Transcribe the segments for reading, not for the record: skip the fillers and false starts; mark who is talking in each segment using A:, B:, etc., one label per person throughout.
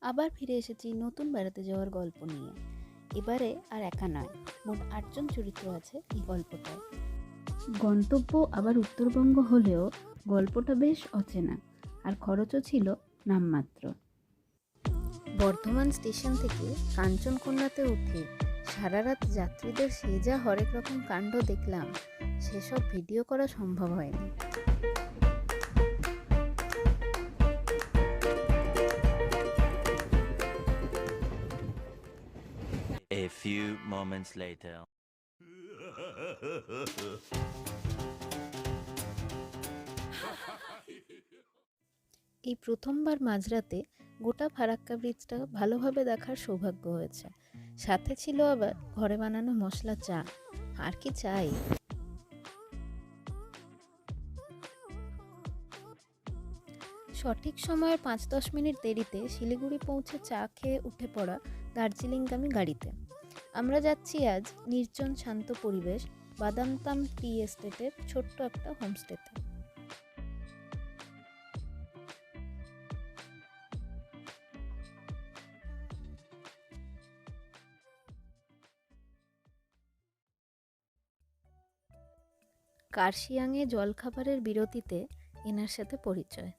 A: আবার ফিরে এসেছি নতুন বেড়াতে যাওয়ার গল্প নিয়ে। এবারে আর একা নয়, মোট 8জন চরিত্র আছে এই গল্পটায়।
B: গন্তব্য আবার উত্তরবঙ্গ হলেও গল্পটা বেশ অচেনা, আর খরচও ছিল নামমাত্র।
A: বর্ধমান স্টেশন থেকে কাঞ্চনকন্যাতে উঠে সারা রাত যাত্রীদের সে যা হরেক রকম কাণ্ড দেখলাম, সেসব ভিডিও করা সম্ভব হয়নি।
C: A few moments later.
A: এই প্রথমবার মাঝরাতে গোটা ফারাক্কা ব্রিজটা ভালোভাবে দেখার সৌভাগ্য হয়েছে। সাথে ছিল আবার ঘরে বানানো মশলা চা। আর কি চাই। সঠিক সময়ের 5-10 মিনিট দেরিতে শিলিগুড়ি পৌঁছে চা খেয়ে উঠে পড়া দার্জিলিংগামী গাড়িতে। আমরা যাচ্ছি আজ নির্জন শান্ত পরিবেশ বাদামতাম টি এস্টেটের ছোট্ট একটা হোমস্টেতে। কার্শিয়াংয়ে জলখাবারের বিরতিতে এনার সাথে পরিচয়।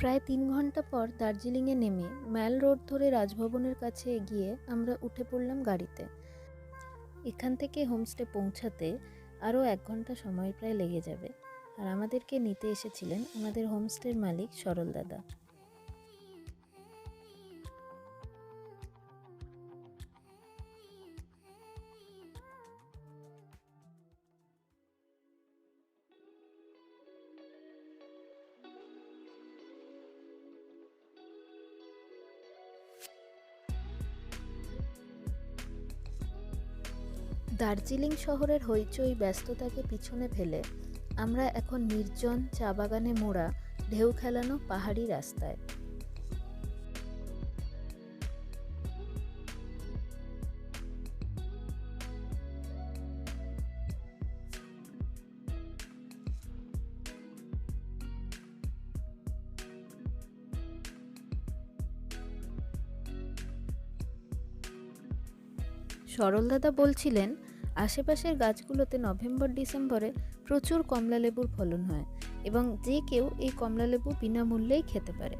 A: প্রায় 3 ঘন্টা পর দার্জিলিংয়ে নেমে ম্যাল রোড ধরে রাজভবনের কাছে এগিয়ে আমরা উঠে পড়লাম গাড়িতে। এখান থেকে হোমস্টে পৌঁছাতে আরও 1 ঘন্টা সময় প্রায় লেগে যাবে। আর আমাদেরকে নিতে এসেছিলেন আমাদের হোমস্টের মালিক সরল দাদা। দার্জিলিং শহরের হইচই ব্যস্ততাকে পিছনে ফেলে আমরা এখন নির্জন চা বাগানে মোড়া ঢেউ খেলানো পাহাড়ি রাস্তায়। সরল দাদা বলছিলেন আশেপাশের গাছগুলোতে নভেম্বর-ডিসেম্বরে প্রচুর কমলা লেবুর ফলন হয় এবং যে কেউ এই কমলা লেবু বিনামূল্যেই খেতে পারে।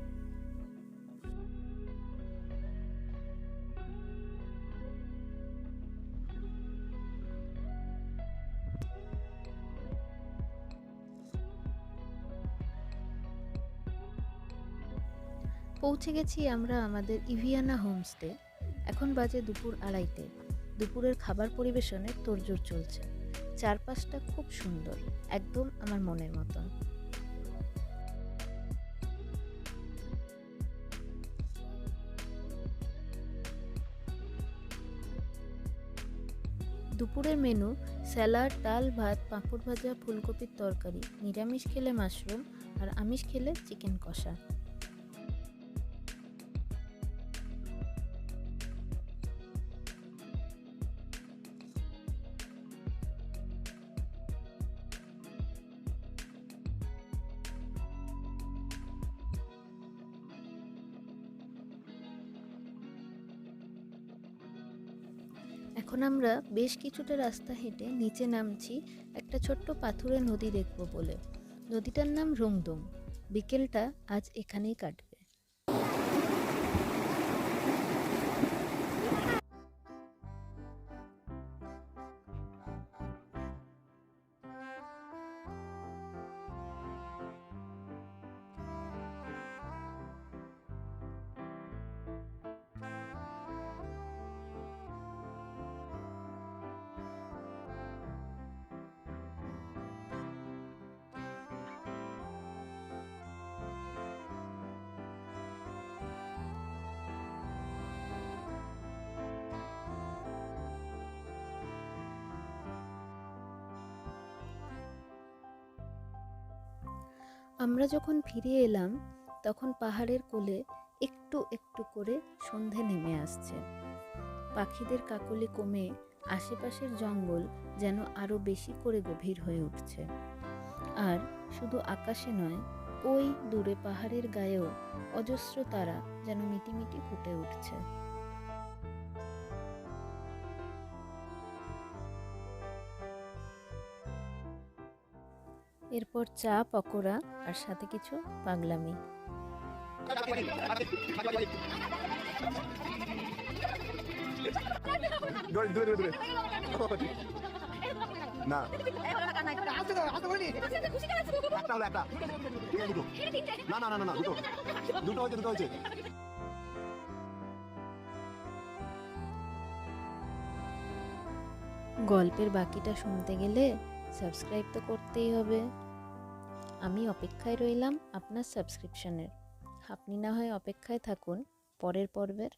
A: পৌঁছে গেছি আমরা আমাদের ইভিয়ানা হোমস্টে। এখন বাজে দুপুর 2:30। দুপুরের খাবার পরিবেশনের তোড়জোড় চলছে। চারপাশটা খুব সুন্দর, একদম আমার মনের মতন। দুপুরের মেনু স্যালাড, ডাল, ভাত, পাঁপড় ভাজা, ফুলকপির তরকারি, নিরামিষ খেলে মাশরুম আর আমিষ খেলে চিকেন কষা। এখন আমরা বেশ কিছুটা রাস্তা হেঁটে নিচে নামছি একটা ছোট্ট পাথুরে নদী দেখব বলে। নদীটার নাম রুংদুং। বিকেলটা আজ এখানেই কাটবে। আমরা যখন ফিরে এলাম তখন পাহাড়ের কোলে একটু একটু করে সন্ধে নেমে আসছে। পাখিদের কাকলি কমে আশেপাশের জঙ্গল যেন আরও বেশি করে গভীর হয়ে উঠছে। আর শুধু আকাশে নয়, ওই দূরে পাহাড়ের গায়েও অজস্র তারা যেন মিটিমিটি ফুটে উঠছে। এরপর চা, পকোড়া আর সাথে কিছু পাগলামি।
D: না একটা হলো একটা ঠিক আছে দুটো না না না না দুটো দুটো হয়েছে দুটো হয়েছে
A: গল্পের বাকিটা শুনতে গেলে সাবস্ক্রাইব তো করতেই হবে। আমি অপেক্ষায় রইলাম আপনার সাবস্ক্রিপশনের। আপনি না হয় অপেক্ষায় থাকুন পরের পর্বের।